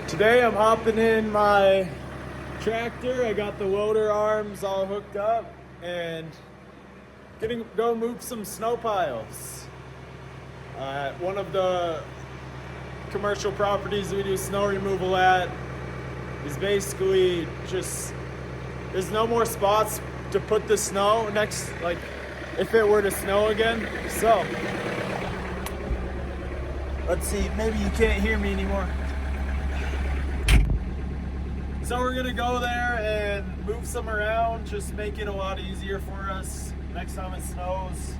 Today I'm hopping in my tractor. I got the loader arms all hooked up and gonna go move some snow piles. One of the commercial properties we do snow removal at is basically just, there's no more spots to put the snow next, like if it were to snow again. So, let's see, maybe you can't hear me anymore. So we're gonna go there and move some around, just make it a lot easier for us next time it snows.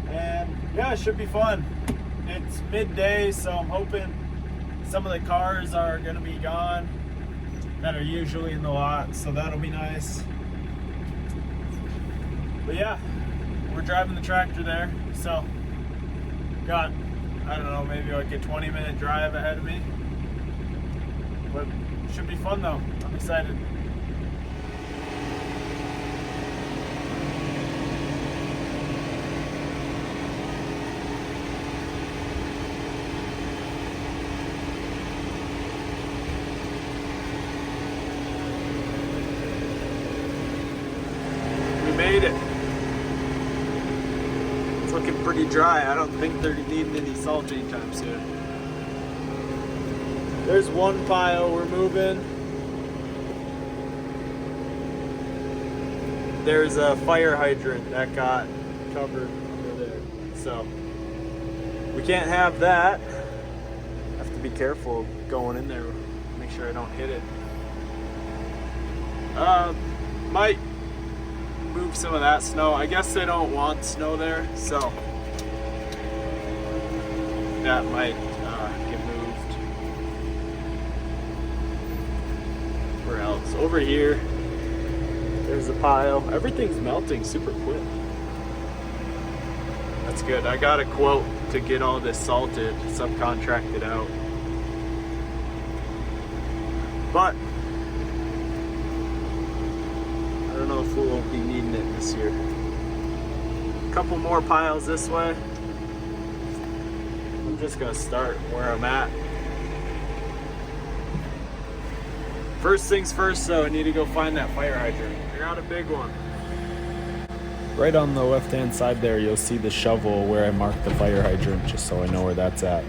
And yeah, it should be fun. It's midday, so I'm hoping some of the cars are gonna be gone that are usually in the lot, so that'll be nice. But yeah, we're driving the tractor there, so got, I don't know, maybe like a 20-minute drive ahead of me. But should be fun though. I'm excited. We made it. It's looking pretty dry. I don't think they're needing any salt anytime soon. There's one pile we're moving. There's a fire hydrant that got covered under there. So we can't have that. Have to be careful going in there. Make sure I don't hit it. Might move some of that snow. I guess they don't want snow there, so that might get moved. Where else? Over here, there's a pile. Everything's melting super quick. That's good. I got a quote to get all this salted, subcontracted out. But I don't know if we won't be needing it this year. A couple more piles this way. I'm just gonna start where I'm at. First things first though, I need to go find that fire hydrant. I got a big one. Right on the left-hand side there, you'll see the shovel where I marked the fire hydrant, just so I know where that's at.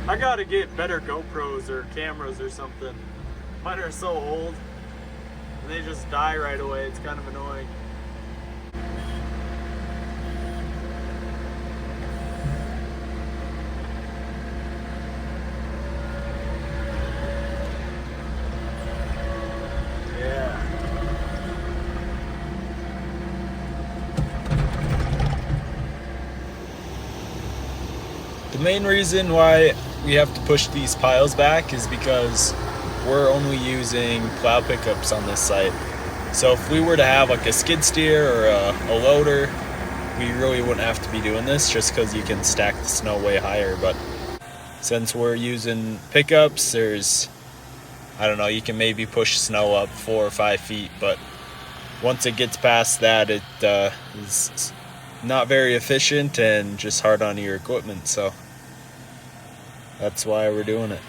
I gotta get better GoPros or cameras or something. Mine are so old, and they just die right away. It's kind of annoying. The main reason why we have to push these piles back is because we're only using plow pickups on this site. So if we were to have like a skid steer or a loader, we really wouldn't have to be doing this, just because you can stack the snow way higher. But since we're using pickups, there's, I don't know, you can maybe push snow up 4 or 5 feet, but once it gets past that, it is not very efficient and just hard on your equipment, so that's why we're doing it.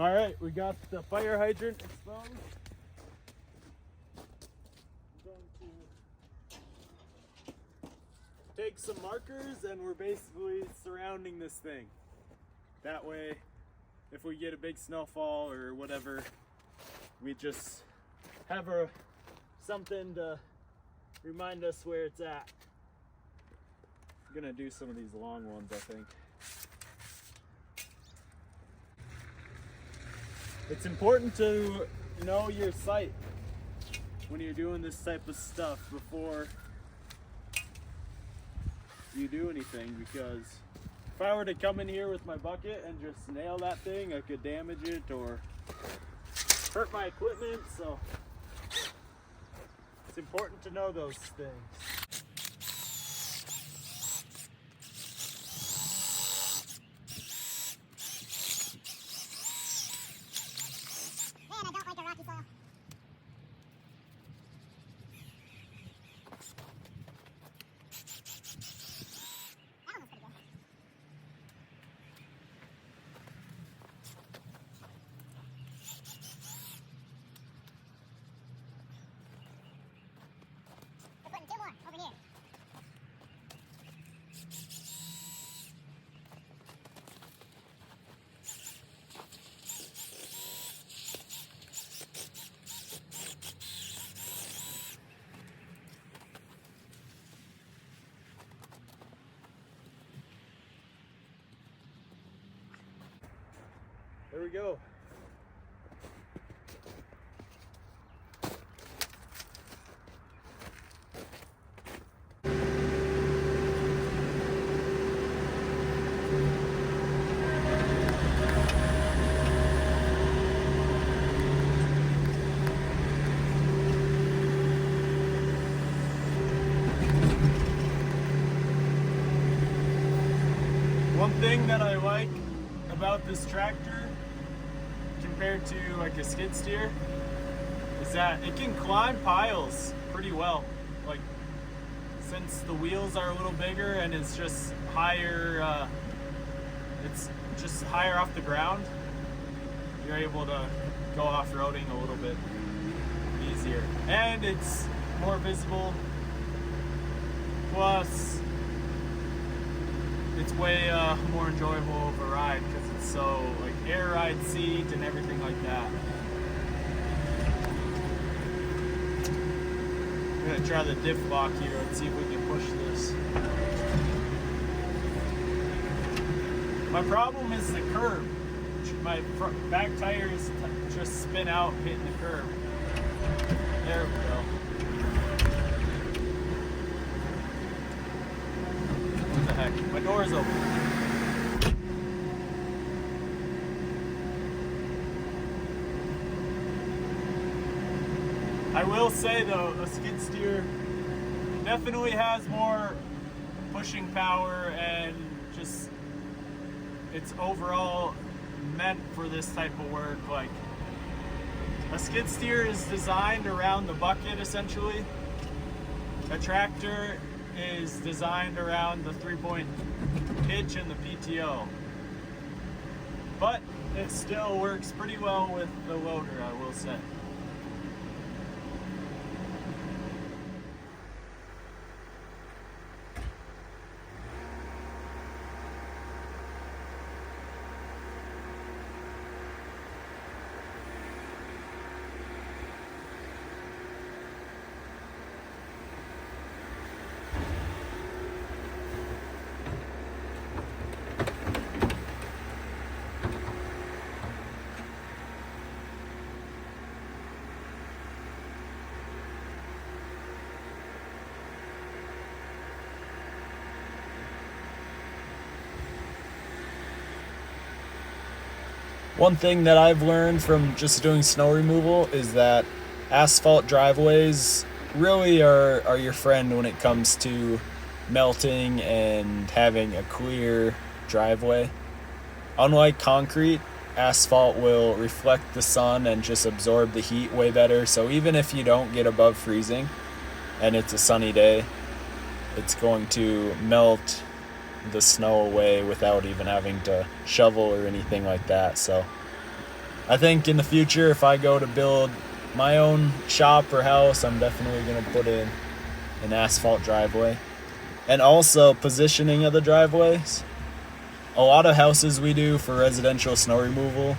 All right, we got the fire hydrant exposed. I'm going to take some markers and we're basically surrounding this thing. That way, if we get a big snowfall or whatever, we just have something to remind us where it's at. I'm gonna do some of these long ones, I think. It's important to know your site when you're doing this type of stuff before you do anything, because if I were to come in here with my bucket and just nail that thing, I could damage it or hurt my equipment, so it's important to know those things. There we go. One thing that I like about this tractor compared to like a skid steer is that it can climb piles pretty well. Like, since the wheels are a little bigger and it's just higher off the ground, you're able to go off-roading a little bit easier, and it's more visible, plus it's way more enjoyable of a ride because it's so like air ride seat and everything like that. I'm gonna try the diff lock here and see if we can push this. My problem is the curb. My back tires just spin out hitting the curb. There we go. What the heck? My door is open. I will say though, a skid steer definitely has more pushing power and just it's overall meant for this type of work. Like, a skid steer is designed around the bucket essentially. A tractor is designed around the 3-point hitch and the PTO. But it still works pretty well with the loader, I will say. One thing that I've learned from just doing snow removal is that asphalt driveways really are your friend when it comes to melting and having a clear driveway. Unlike concrete, asphalt will reflect the sun and just absorb the heat way better. So even if you don't get above freezing and it's a sunny day, it's going to melt the snow away without even having to shovel or anything like that. So I think in the future, if I go to build my own shop or house, I'm definitely going to put in an asphalt driveway. And also positioning of the driveways. A lot of houses we do for residential snow removal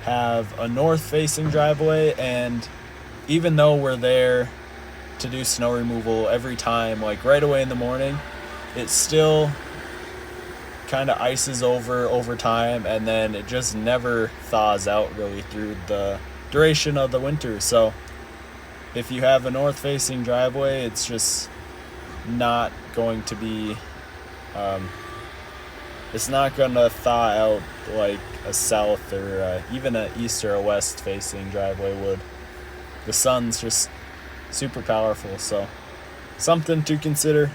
have a north-facing driveway, and even though we're there to do snow removal every time, like right away in the morning, it still kind of ices over time, and then it just never thaws out really through the duration of the winter. So if you have a north-facing driveway, it's just not going to be it's not going to thaw out like a south or even an east or a west facing driveway would. The sun's just super powerful, so something to consider.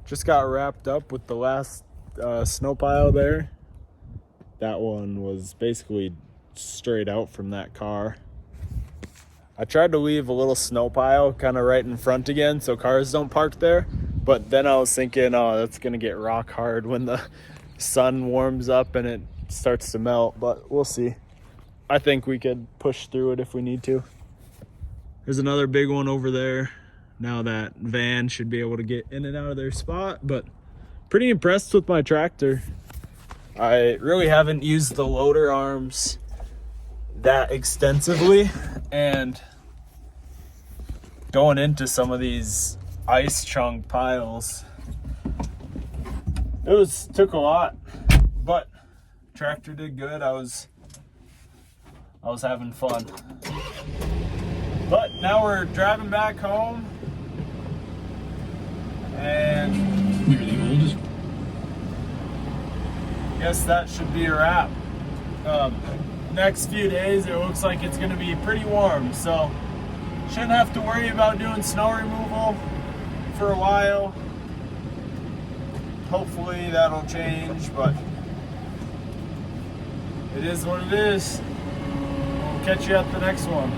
Just got wrapped up with the last snow pile there. That one was basically straight out from that car. I tried to leave a little snow pile kind of right in front again so cars don't park there, but then I was thinking, oh, that's gonna get rock hard when the sun warms up and it starts to melt, but we'll see. I think we could push through it if we need to. There's another big one over there. Now that van should be able to get in and out of their spot, but pretty impressed with my tractor. I really haven't used the loader arms that extensively, and going into some of these ice chunk piles, took a lot, but tractor did good. I was having fun. But now we're driving back home, and we're the oldest. Guess that should be a wrap. Next few days, it looks like it's going to be pretty warm, so shouldn't have to worry about doing snow removal for a while. Hopefully that'll change, but it is what it is. We'll catch you at the next one.